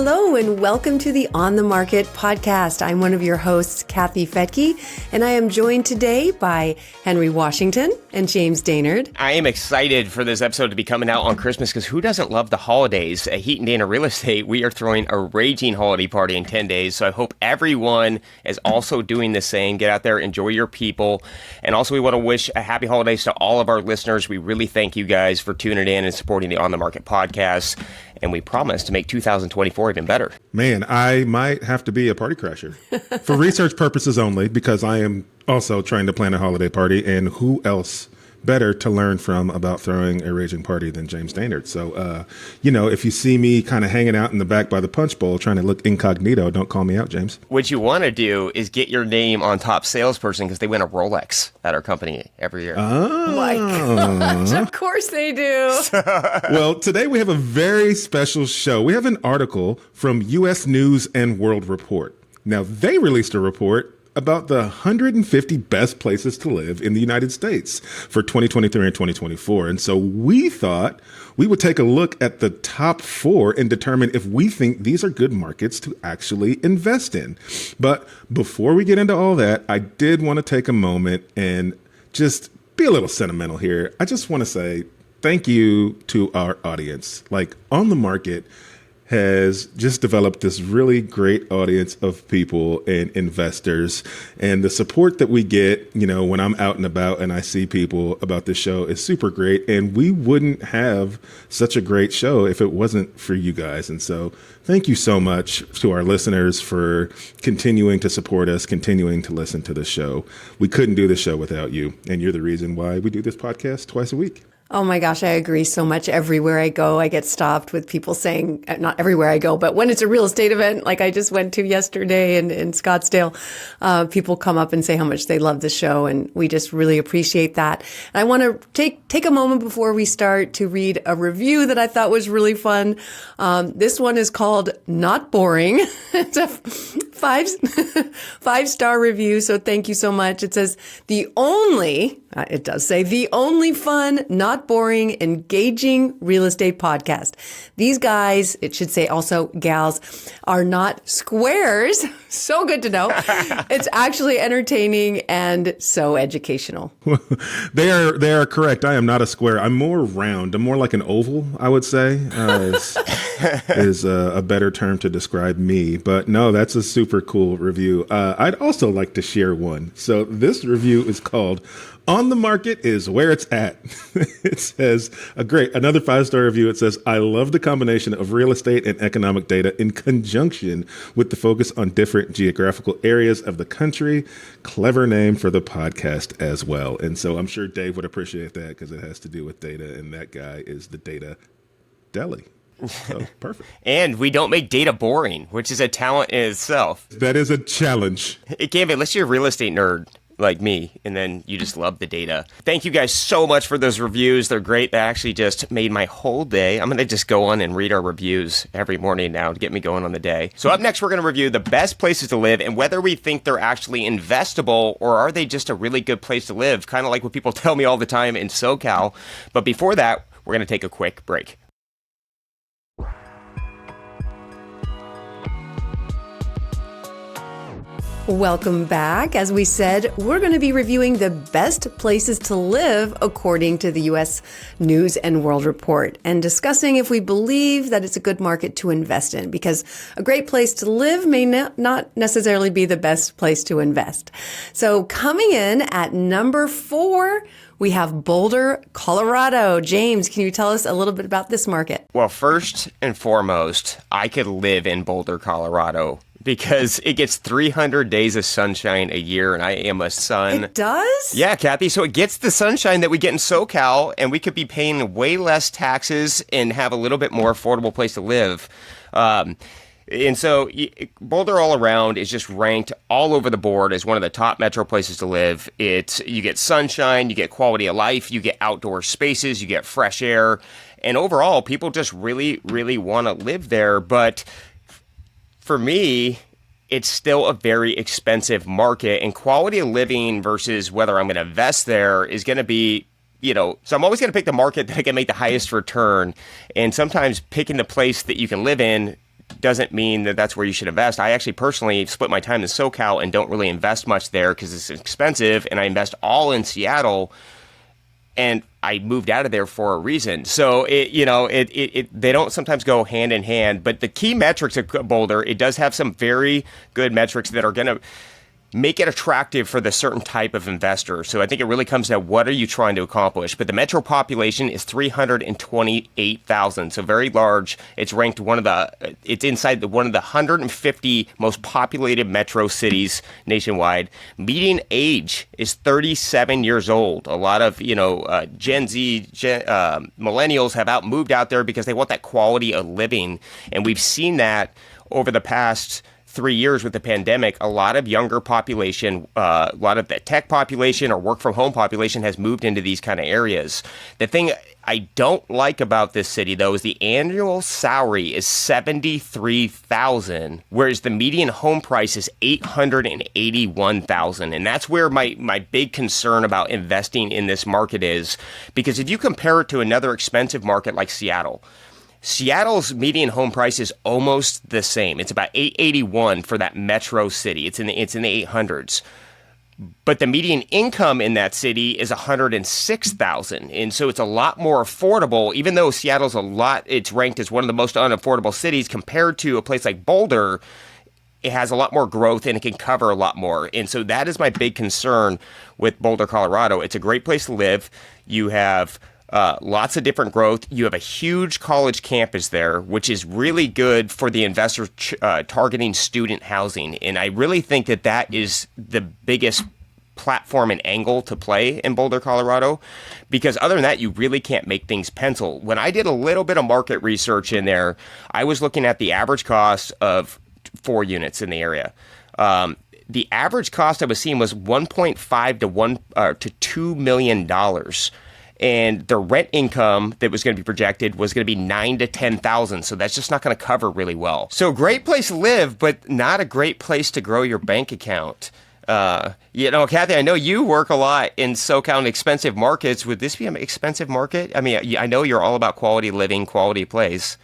Hello and welcome to the On the Market podcast. I'm one of your hosts, Kathy Fettke, and I am joined today by Henry Washington and James Daynard. I am excited for this episode to be coming out on Christmas because who doesn't love the holidays? At Heat and Dana Real Estate, we are throwing a raging holiday party in 10 days, so I hope everyone is also doing the same. Get out there, enjoy your people, and also we want to wish a happy holidays to all of our listeners. We really thank you guys for tuning in and supporting the On the Market podcast. And we promise to make 2024 even better. Man, I might have to be a party crasher for research purposes only, because I am also trying to plan a holiday party. And who else better to learn from about throwing a raging party than James Daynard? So, if you see me kind of hanging out in the back by the punch bowl trying to look incognito, don't call me out, James. What you want to do is get your name on top salesperson because they win a Rolex at our company every year. Oh my gosh, of course they do. Well, today we have a very special show. We have an article from U.S. News and World Report. Now, they released a report about the 150 best places to live in the United States for 2023 and 2024. And so we thought we would take a look at the top 4 and determine if we think these are good markets to actually invest in. But before we get into all that, I did want to take a moment and just be a little sentimental here. I just want to say thank you to our audience. Like, On the Market has just developed this really great audience of people and investors, and the support that we get, when I'm out and about and I see people about this show is super great. And we wouldn't have such a great show if it wasn't for you guys. And so thank you so much to our listeners for continuing to support us, continuing to listen to the show. We couldn't do the show without you, and you're the reason why we do this podcast twice a week. Oh my gosh, I agree so much. Everywhere I go, I get stopped with people saying, not everywhere I go, but when it's a real estate event, like I just went to yesterday in Scottsdale, people come up and say how much they love the show, and we just really appreciate that. And I want to take a moment before we start to read a review that I thought was really fun. This one is called Not Boring. It's a five-star review, so thank you so much. It says, it does say, the only fun, not boring, engaging real estate podcast. These guys, it should say also gals, are not squares. So good to know. It's actually entertaining and so educational. They are correct. I am not a square. I'm more round. I'm more like an oval, I would say, is a better term to describe me. But no, that's a super cool review. I'd also like to share one. So this review is called On the Market is Where It's At. It says, another 5-star review. It says, I love the combination of real estate and economic data in conjunction with the focus on different geographical areas of the country. Clever name for the podcast as well. And so I'm sure Dave would appreciate that because it has to do with data, and that guy is the data deli. So perfect. And we don't make data boring, which is a talent in itself. That is a challenge. It can be, unless you're a real estate nerd like me, and then you just love the data. Thank you guys so much for those reviews. They're great. They actually just made my whole day. I'm going to just go on and read our reviews every morning now to get me going on the day. So up next, we're going to review the best places to live and whether we think they're actually investable or are they just a really good place to live, kind of like what people tell me all the time in SoCal. But before that, we're going to take a quick break. Welcome back. As we said, we're going to be reviewing the best places to live according to the U.S. News and World Report and discussing if we believe that it's a good market to invest in, because a great place to live may not necessarily be the best place to invest. So coming in at number 4, we have Boulder, Colorado. James, can you tell us a little bit about this market? Well, first and foremost, I could live in Boulder, Colorado, because it gets 300 days of sunshine a year, and I am a sun. It does? Yeah, Kathy. So it gets the sunshine that we get in SoCal, and we could be paying way less taxes and have a little bit more affordable place to live. And so Boulder all around is just ranked all over the board as one of the top metro places to live. You get sunshine, you get quality of life, you get outdoor spaces, you get fresh air, and overall, people just really, really want to live there. But for me, it's still a very expensive market, and quality of living versus whether I'm going to invest there is going to be, so I'm always going to pick the market that can make the highest return. And sometimes picking the place that you can live in doesn't mean that that's where you should invest. I actually personally split my time in SoCal and don't really invest much there because it's expensive, and I invest all in Seattle. And I moved out of there for a reason. So they don't sometimes go hand in hand. But the key metrics of Boulder, it does have some very good metrics that are going to make it attractive for the certain type of investor. So I think it really comes down to what are you trying to accomplish? But the metro population is 328,000, so very large. It's ranked it's inside one of the 150 most populated metro cities nationwide. Median age is 37 years old. A lot of, Gen Z, millennials have moved out there because they want that quality of living. And we've seen that over the past 3 years with the pandemic. A lot of younger population, a lot of the tech population or work from home population has moved into these kind of areas. The thing I don't like about this city, though, is the annual salary is $73,000, whereas the median home price is $881,000. And that's where my big concern about investing in this market is, because if you compare it to another expensive market like Seattle's median home price is almost the same. It's about $881 for that metro city. It's in the 800s. But the median income in that city is $106,000. And so it's a lot more affordable, even though Seattle's it's ranked as one of the most unaffordable cities compared to a place like Boulder. It has a lot more growth and it can cover a lot more. And so that is my big concern with Boulder, Colorado. It's a great place to live. You have lots of different growth. You have a huge college campus there, which is really good for the investor targeting student housing. And I really think that is the biggest platform and angle to play in Boulder, Colorado, because other than that, you really can't make things pencil. When I did a little bit of market research in there, I was looking at the average cost of 4 units in the area. The average cost I was seeing was $1.5 to $2 million. And the rent income that was going to be projected was going to be $9,000 to $10,000. So that's just not going to cover really well. So great place to live, but not a great place to grow your bank account. Kathy, I know you work a lot in SoCal and expensive markets. Would this be an expensive market? I mean, I know you're all about quality living, quality place.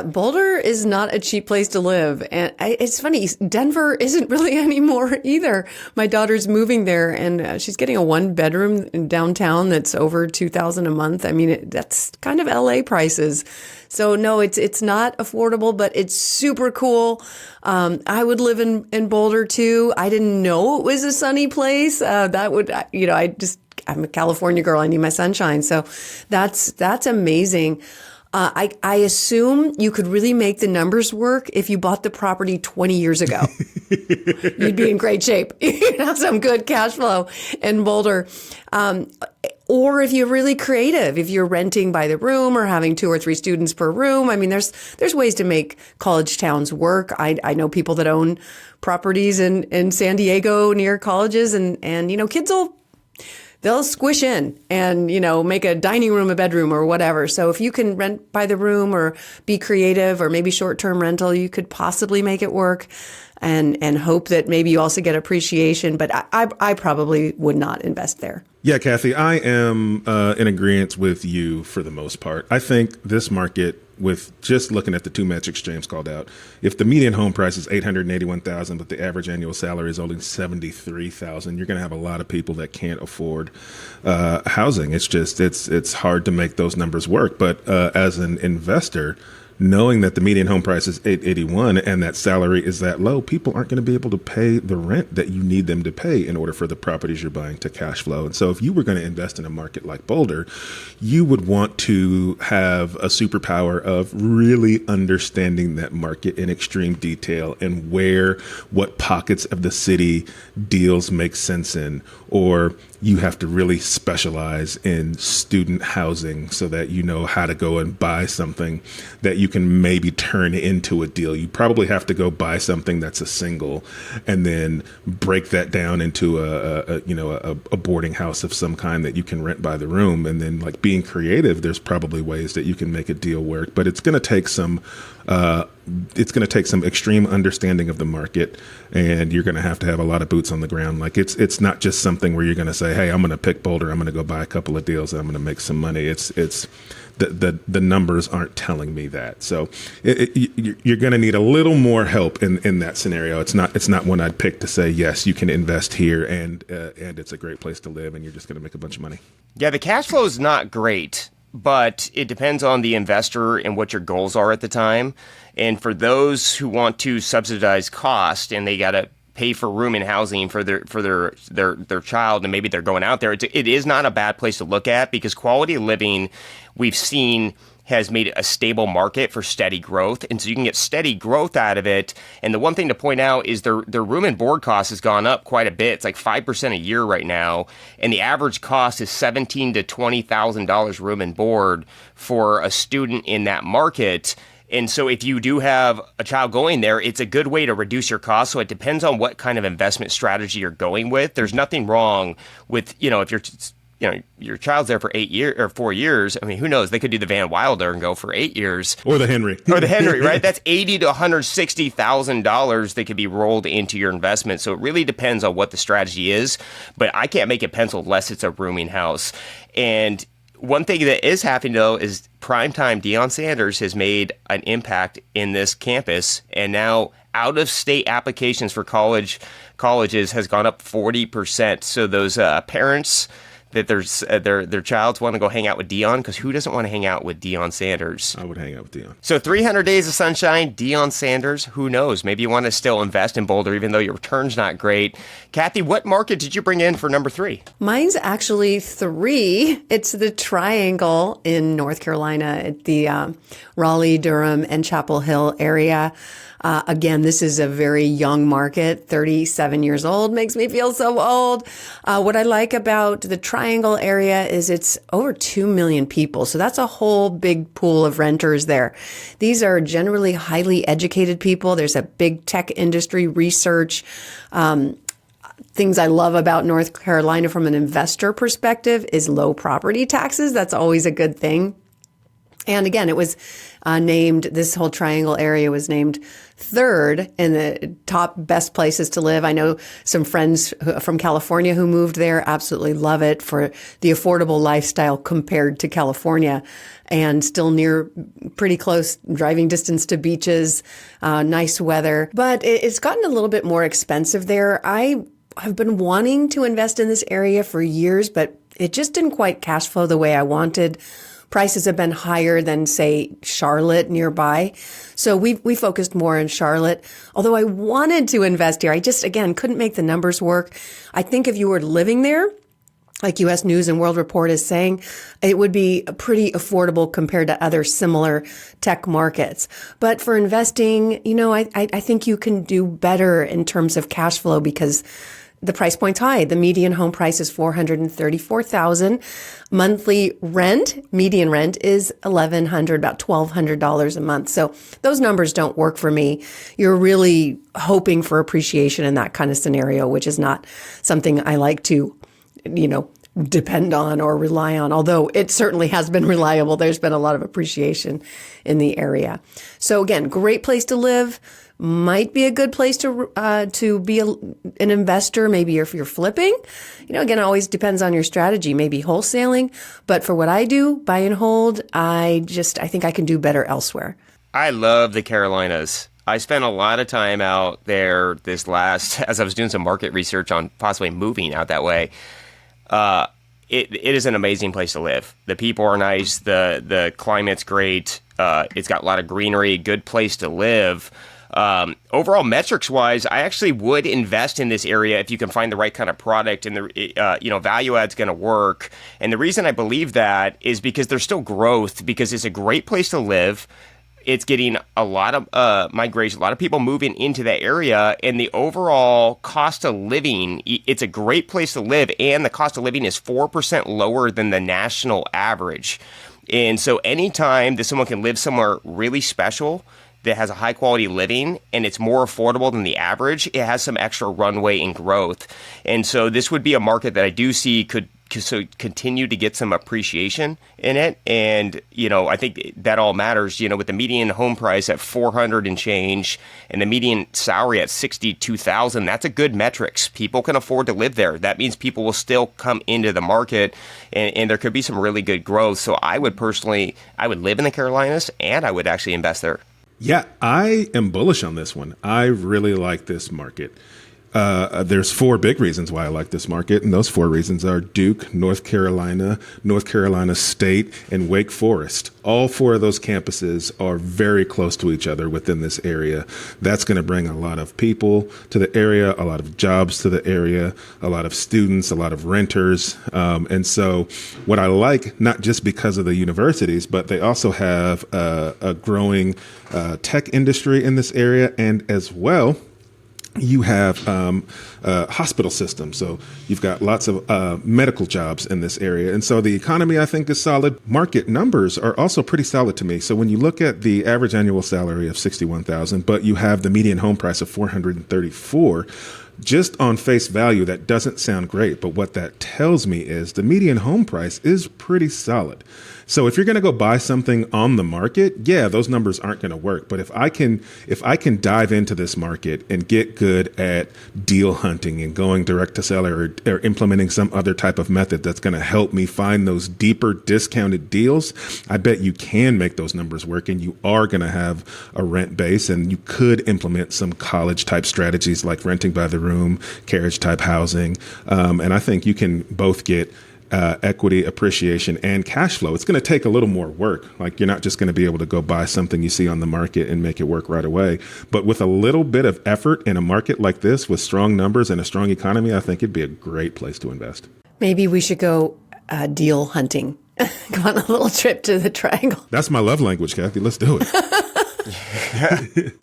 Boulder is not a cheap place to live. And it's funny, Denver isn't really anymore either. My daughter's moving there and she's getting a 1-bedroom in downtown that's over $2,000 a month. I mean, that's kind of LA prices. So no, it's not affordable, but it's super cool. I would live in Boulder too. I didn't know it was a sunny place. I'm a California girl. I need my sunshine. So that's amazing. I assume you could really make the numbers work if you bought the property 20 years ago. You'd be in great shape. You'd have some good cash flow in Boulder. Or if you're really creative, if you're renting by the room or having 2 or 3 students per room. I mean, there's ways to make college towns work. I know people that own properties in San Diego near colleges and kids they'll squish in and, make a dining room a bedroom or whatever. So if you can rent by the room or be creative or maybe short-term rental, you could possibly make it work and hope that maybe you also get appreciation. But I probably would not invest there. Yeah, Kathy, I am in agreement with you for the most part. I think this market, with just looking at the 2 metrics James called out, if the median home price is $881,000, but the average annual salary is only $73,000, you're going to have a lot of people that can't afford housing. It's hard to make those numbers work. But as an investor, knowing that the median home price is $881 and that salary is that low, people aren't going to be able to pay the rent that you need them to pay in order for the properties you're buying to cash flow. And so if you were going to invest in a market like Boulder, you would want to have a superpower of really understanding that market in extreme detail and what pockets of the city deals make sense in, or you have to really specialize in student housing so that you know how to go and buy something that you can maybe turn into a deal. You probably have to go buy something that's a single and then break that down into a boarding house of some kind that you can rent by the room. And then, like, being creative, there's probably ways that you can make a deal work, but it's going to take some extreme understanding of the market, and you're going to have a lot of boots on the ground. Like, it's not just something where you're going to say, hey, I'm going to pick Boulder, I'm going to go buy a couple of deals and I'm going to make some money. the numbers aren't telling me that. So you're going to need a little more help in that scenario. It's not one I'd pick to say, yes, you can invest here and it's a great place to live and you're just going to make a bunch of money. Yeah, the cash flow is not great, but it depends on the investor and what your goals are at the time. And for those who want to subsidize cost and they got to pay for room and housing for their child, and maybe they're going out there, it is not a bad place to look at, because quality of living, we've seen, has made it a stable market for steady growth. And so you can get steady growth out of it. And the one thing to point out is their room and board cost has gone up quite a bit. It's like 5% a year right now. And the average cost is $17,000 to $20,000 room and board for a student in that market. And so if you do have a child going there, it's a good way to reduce your costs. So it depends on what kind of investment strategy you're going with. There's nothing wrong with, if your child's there for 8 years or 4 years. I mean, who knows? They could do the Van Wilder and go for 8 years. Or the Henry. Right? That's $80,000 to $160,000 that could be rolled into your investment. So it really depends on what the strategy is. But I can't make it pencil unless it's a rooming house. And one thing that is happening, though, is primetime Deion Sanders has made an impact in this campus, and now out-of-state applications for colleges has gone up 40%. So those parents that their childs want to go hang out with Deion, because who doesn't want to hang out with Deion Sanders? I would hang out with Deion. So 300 days of sunshine, Deion Sanders, who knows? Maybe you want to still invest in Boulder, even though your return's not great. Kathy, what market did you bring in for number 3? Mine's actually 3. It's the Triangle in North Carolina at the Raleigh, Durham, and Chapel Hill area. Again, this is a very young market, 37 years old, makes me feel so old. What I like about the Triangle area is it's over 2 million people. So that's a whole big pool of renters there. These are generally highly educated people. There's a big tech industry, research. Things I love about North Carolina from an investor perspective is low property taxes. That's always a good thing. And again, it was this whole Triangle area was named 3rd in the top best places to live. I know some friends from California who moved there absolutely love it for the affordable lifestyle compared to California, and still near pretty close driving distance to beaches, nice weather. But it's gotten a little bit more expensive there. I have been wanting to invest in this area for years, but it just didn't quite cash flow the way I wanted. Prices have been higher than, say, Charlotte nearby. So we focused more on Charlotte. Although I wanted to invest here, I just, again, couldn't make the numbers work. I think if you were living there, like U.S. News and World Report is saying, it would be pretty affordable compared to other similar tech markets. But for investing, I think you can do better in terms of cash flow because the price point's high. The median home price is $434,000. Monthly median rent is $1,100, about $1,200 a month. So those numbers don't work for me. You're really hoping for appreciation in that kind of scenario, which is not something I like to, depend on or rely on, although it certainly has been reliable. There's been a lot of appreciation in the area. So again, great place to live. Might be a good place to be an investor. Maybe if you're flipping, again, it always depends on your strategy. Maybe wholesaling, but for what I do, buy and hold, I think I can do better elsewhere. I love the Carolinas. I spent a lot of time out there as I was doing some market research on possibly moving out that way. It is an amazing place to live. The people are nice. The climate's great. It's got a lot of greenery. Good place to live. Overall, metrics-wise, I actually would invest in this area if you can find the right kind of product and the value add's going to work. And the reason I believe that is because there's still growth, because it's a great place to live. It's getting a lot of migration, a lot of people moving into that area, and the overall cost of living, it's a great place to live, and the cost of living is 4% lower than the national average. And so anytime that someone can live somewhere really special that has a high quality living and it's more affordable than the average, it has some extra runway and growth. And so this would be a market that I do see could continue to get some appreciation in it. And, I think that all matters, with the median home price at 400 and change and the median salary at 62,000. That's a good metrics. People can afford to live there. That means people will still come into the market, and there could be some really good growth. So I would live in the Carolinas, and I would actually invest there. Yeah, I am bullish on this one. I really like this market. There's 4 big reasons why I like this market, and those 4 reasons are Duke, North Carolina State, and Wake Forest. All 4 of those campuses are very close to each other within this area. That's going to bring a lot of people to the area, a lot of jobs to the area, a lot of students, a lot of renters. And so what I like, not just because of the universities, but they also have a growing tech industry in this area, and as well, you have hospital systems. So you've got lots of medical jobs in this area. And so the economy, I think, is solid. Market numbers are also pretty solid to me. So when you look at the average annual salary of $61,000, but you have the median home price of $434, just on face value, that doesn't sound great. But what that tells me is the median home price is pretty solid. So if you're going to go buy something on the market, yeah, those numbers aren't going to work. But if I can dive into this market and get good at deal hunting and going direct to seller or implementing some other type of method that's going to help me find those deeper discounted deals, I bet you can make those numbers work, and you are going to have a rent base, and you could implement some college type strategies like renting by the room, carriage type housing. And I think you can both get equity appreciation and cash flow. It's going to take a little more work. Like, you're not just going to be able to go buy something you see on the market and make it work right away. But with a little bit of effort in a market like this, with strong numbers and a strong economy, I think it'd be a great place to invest. Maybe we should go deal hunting. Go on a little trip to the Triangle. That's my love language, Kathy. Let's do it.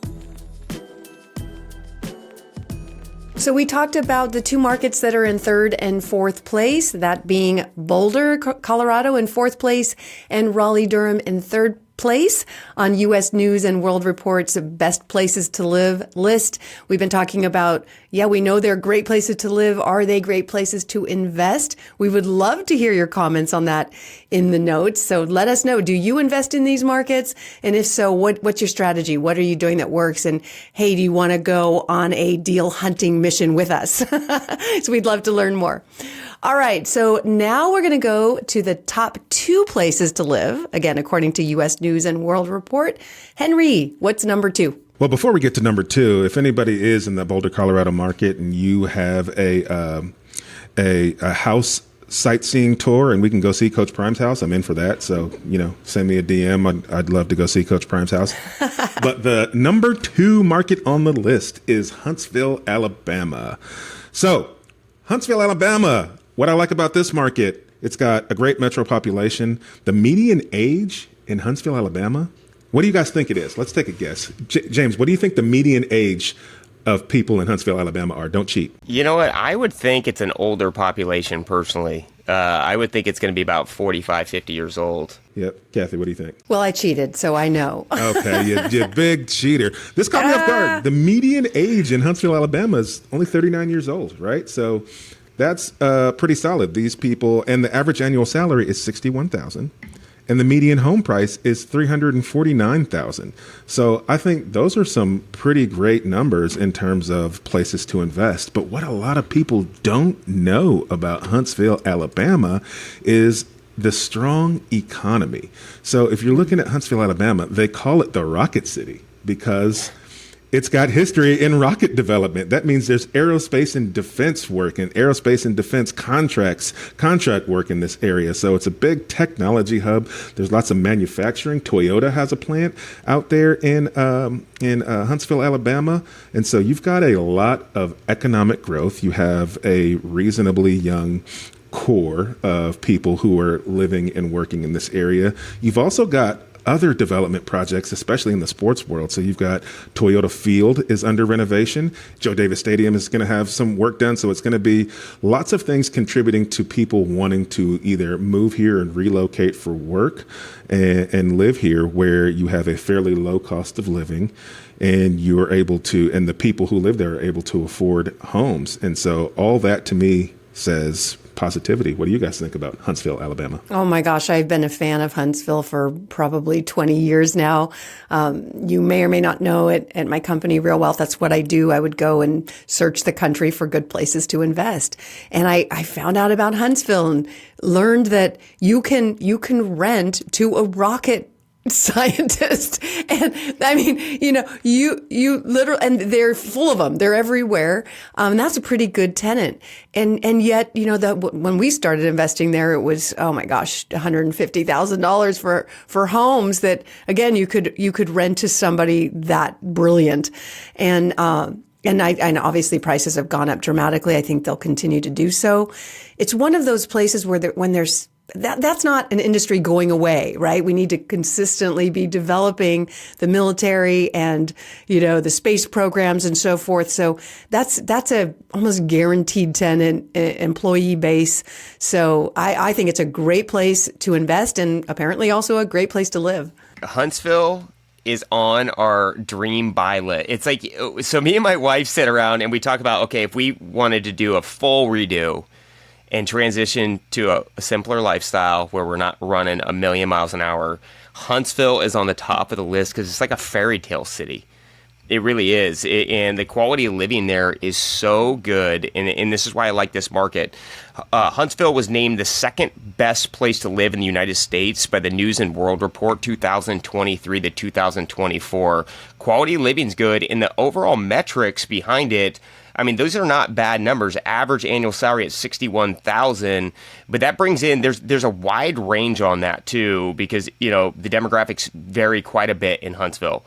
So we talked about the 2 markets that are in 3rd and 4th place, that being Boulder, Colorado in 4th place, and Raleigh-Durham in 3rd place on U.S. News and World Report's Best Places to Live list. We've been talking about, we know they're great places to live. Are they great places to invest? We would love to hear your comments on that in the notes. So let us know. Do you invest in these markets? And if so, what's your strategy? What are you doing that works? And hey, do you want to go on a deal hunting mission with us? So we'd love to learn more. All right. So now we're going to go to the top 2 places to live, again, according to U.S. News and World Report. Henry, what's number 2? Well, before we get to number 2, if anybody is in the Boulder, Colorado market and you have a house sightseeing tour and we can go see Coach Prime's house, I'm in for that. So, send me a DM. I'd love to go see Coach Prime's house. But the number 2 market on the list is Huntsville, Alabama. So Huntsville, Alabama, what I like about this market, it's got a great metro population. The median age in Huntsville, Alabama, what do you guys think it is? Let's take a guess. James, what do you think the median age of people in Huntsville, Alabama are? Don't cheat. You know what? I would think it's an older population, personally. I would think it's going to be about 45, 50 years old. Yep. Kathy, what do you think? Well, I cheated, so I know. Okay, you big cheater. This caught me off guard. The median age in Huntsville, Alabama is only 39 years old, right? So that's pretty solid. These people, and the average annual salary is $61,000. And the median home price is $349,000. So I think those are some pretty great numbers in terms of places to invest. But what a lot of people don't know about Huntsville, Alabama, is the strong economy. So if you're looking at Huntsville, Alabama, they call it the Rocket City because it's got history in rocket development. That means there's aerospace and defense work and aerospace and defense contract work in this area. So it's a big technology hub. There's lots of manufacturing. Toyota has a plant out there in Huntsville, Alabama. And so you've got a lot of economic growth. You have a reasonably young core of people who are living and working in this area. You've also got other development projects, especially in the sports world. So you've got Toyota Field is under renovation. Joe Davis Stadium is going to have some work done. So it's going to be lots of things contributing to people wanting to either move here and relocate for work and live here, where you have a fairly low cost of living and you're able to, and the people who live there are able to afford homes. And so all that to me says positivity. What do you guys think about Huntsville, Alabama? Oh my gosh, I've been a fan of Huntsville for probably 20 years now. You may or may not know it at my company, Real Wealth. That's what I do. I would go and search the country for good places to invest. And I found out about Huntsville and learned that you can rent to a rocket scientist. And I mean, you literally, and they're full of them. They're everywhere. That's a pretty good tenant. And yet, when we started investing there, it was, oh my gosh, $150,000 for homes that, again, you could rent to somebody that brilliant. And obviously prices have gone up dramatically. I think they'll continue to do so. It's one of those places where that's not an industry going away, right? We need to consistently be developing the military and, the space programs and so forth. So that's a almost guaranteed tenant employee base. So I think it's a great place to invest and apparently also a great place to live. Huntsville is on our dream buy list. It's like, so me and my wife sit around and we talk about, okay, if we wanted to do a full redo and transition to a simpler lifestyle where we're not running a million miles an hour, Huntsville is on the top of the list because it's like a fairy tale city. It really is. And the quality of living there is so good. And this is why I like this market. Huntsville was named the second best place to live in the United States by the News and World Report 2023 to 2024. Quality of living's good. And the overall metrics behind it, I mean, those are not bad numbers. Average annual salary at $61,000, but that brings in there's a wide range on that too, because the demographics vary quite a bit in Huntsville.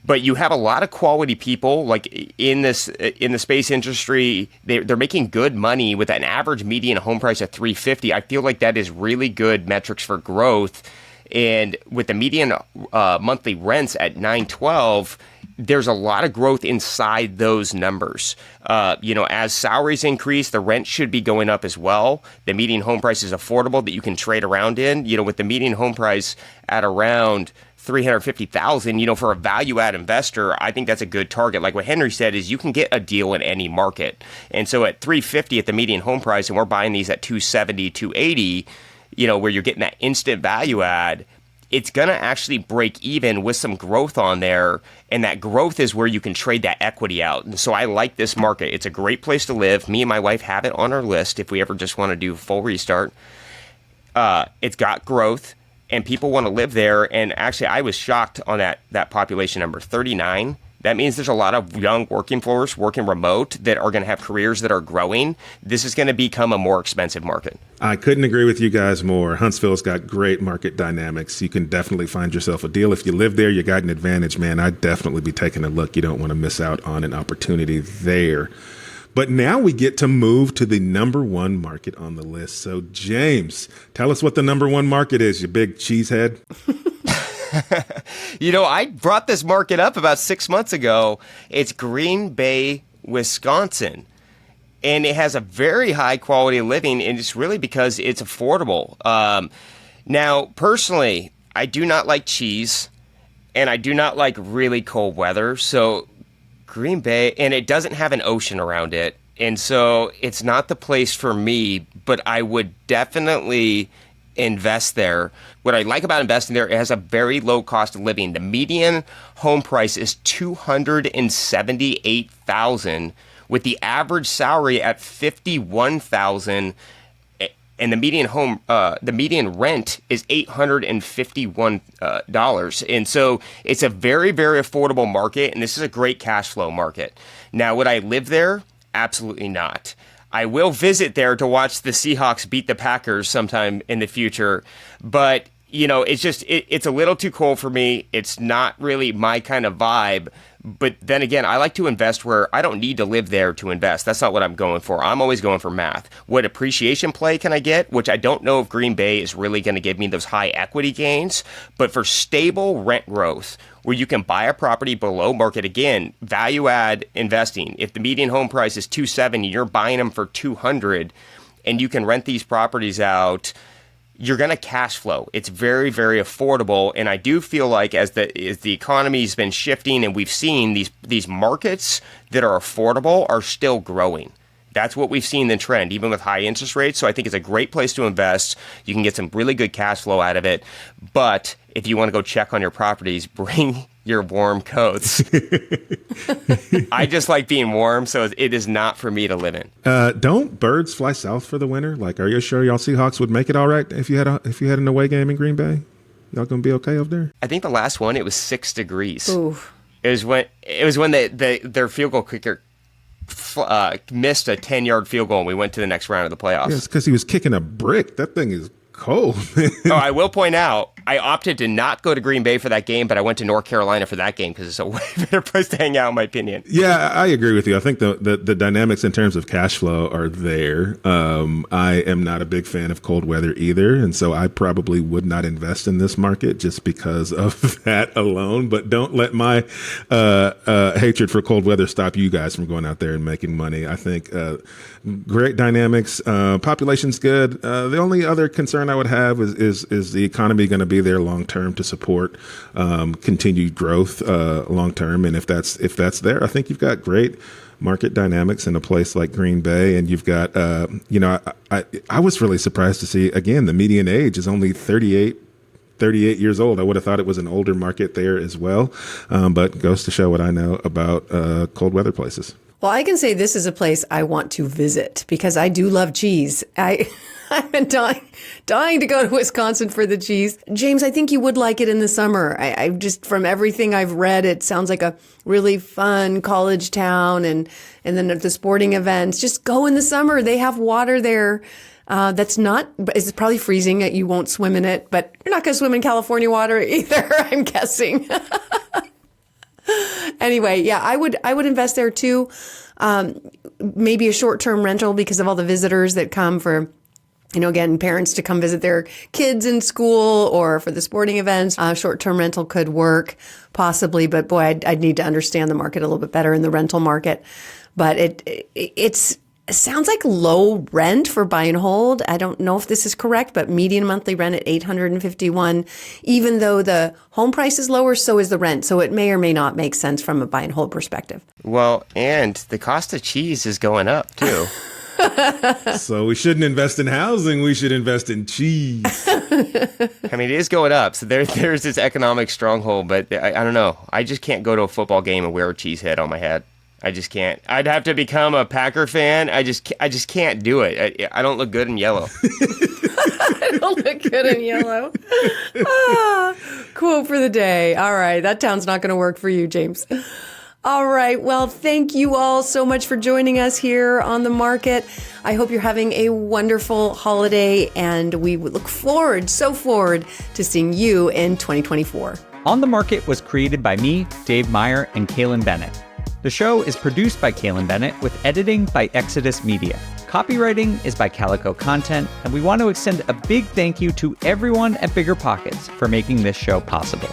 But you have a lot of quality people like in the space industry. They're making good money with an average median home price of $350,000. I feel like that is really good metrics for growth. And with the median monthly rents at $912,000, there's a lot of growth inside those numbers. As salaries increase, the rent should be going up as well. The median home price is affordable that you can trade around in. With the median home price at around $350,000, for a value add investor, I think that's a good target. Like what Henry said is you can get a deal in any market. And so at $350,000 at the median home price, and we're buying these at $270,000, $280,000, where you're getting that instant value add, it's going to actually break even with some growth on there. And that growth is where you can trade that equity out. And so I like this market. It's a great place to live. Me and my wife have it on our list if we ever just want to do a full restart. It's got growth and people want to live there. And actually, I was shocked on that population number, 39. That means there's a lot of young working force working remote that are going to have careers that are growing. This is going to become a more expensive market. I couldn't agree with you guys more. Huntsville's got great market dynamics. You can definitely find yourself a deal. If you live there, you got an advantage, man. I'd definitely be taking a look. You don't want to miss out on an opportunity there. But now we get to move to the number one market on the list. So, James, tell us what the number one market is, you big cheesehead. I brought this market up about 6 months ago. It's Green Bay, Wisconsin. And it has a very high quality of living, and it's really because it's affordable. Now, personally, I do not like cheese, and I do not like really cold weather. So Green Bay, and it doesn't have an ocean around it. And so it's not the place for me, but I would definitely invest there. What I like about investing there, it has a very low cost of living. The median home price is $278,000 with the average salary at $51,000, and the median rent is $851. And so it's a very, very affordable market, and this is a great cash flow market. Now, would I live there? Absolutely not. I will visit there to watch the Seahawks beat the Packers sometime in the future, but it's a little too cold for me. It's not really my kind of vibe. But then again, I like to invest where I don't need to live there to invest. That's not what I'm going for. I'm always going for math. What appreciation play can I get? Which I don't know if Green Bay is really going to give me those high equity gains. But for stable rent growth, where you can buy a property below market, again, value add investing. If the median home price is $270, you're buying them for $200, and you can rent these properties out, you're going to cash flow. It's very, very affordable. And I do feel like as the economy's been shifting and we've seen these markets that are affordable are still growing. That's what we've seen the trend, even with high interest rates. So I think it's a great place to invest. You can get some really good cash flow out of it. But if you want to go check on your properties, bring your warm coats. I just like being warm, so it is not for me to live in. Don't birds fly south for the winter? Like, are you sure y'all Seahawks would make it all right if you had an away game in Green Bay? Y'all gonna be okay over there? I think the last one, it was 6 degrees. Ooh. It was when their field goal kicker missed a 10-yard field goal, and we went to the next round of the playoffs. Yeah, it's because he was kicking a brick. That thing is cold. Oh, I will point out, I opted to not go to Green Bay for that game, but I went to North Carolina for that game because it's a way better place to hang out, in my opinion. Yeah, I agree with you. I think the dynamics in terms of cash flow are there. I am not a big fan of cold weather either, and so I probably would not invest in this market just because of that alone. But don't let my hatred for cold weather stop you guys from going out there and making money. I think great dynamics. Population's good. The only other concern I would have is the economy going to be there long term to support continued growth long term, and if that's there, I think you've got great market dynamics in a place like Green Bay, and you've got I was really surprised to see again the median age is only 38 years old. I would have thought it was an older market there as well, but goes to show what I know about cold weather places. Well, I can say this is a place I want to visit because I do love cheese. I've been dying to go to Wisconsin for the cheese. James, I think you would like it in the summer. I just, from everything I've read, it sounds like a really fun college town, and then at the sporting events, just go in the summer. They have water there. It's probably freezing. You won't swim in it, but you're not going to swim in California water either, I'm guessing. Anyway, yeah, I would invest there too. Maybe a short-term rental because of all the visitors that come for, again, parents to come visit their kids in school or for the sporting events. Short-term rental could work possibly, but boy, I'd need to understand the market a little bit better in the rental market. But it sounds like low rent for buy and hold. I don't know if this is correct, but median monthly rent at $851. Even though the home price is lower, so is the rent. So it may or may not make sense from a buy and hold perspective. Well, and the cost of cheese is going up too. So we shouldn't invest in housing. We should invest in cheese. I mean, it is going up. So there's this economic stronghold, but I don't know. I just can't go to a football game and wear a cheese head on my head. I just can't. I'd have to become a Packer fan. I just can't do it. I don't look good in yellow. I don't look good in yellow. Quote for the day. All right. That town's not going to work for you, James. All right. Well, thank you all so much for joining us here on The Market. I hope you're having a wonderful holiday, and we look forward to seeing you in 2024. On The Market was created by me, Dave Meyer, and Kaylin Bennett. The show is produced by Kaylin Bennett with editing by Exodus Media. Copywriting is by Calico Content, and we want to extend a big thank you to everyone at Bigger Pockets for making this show possible.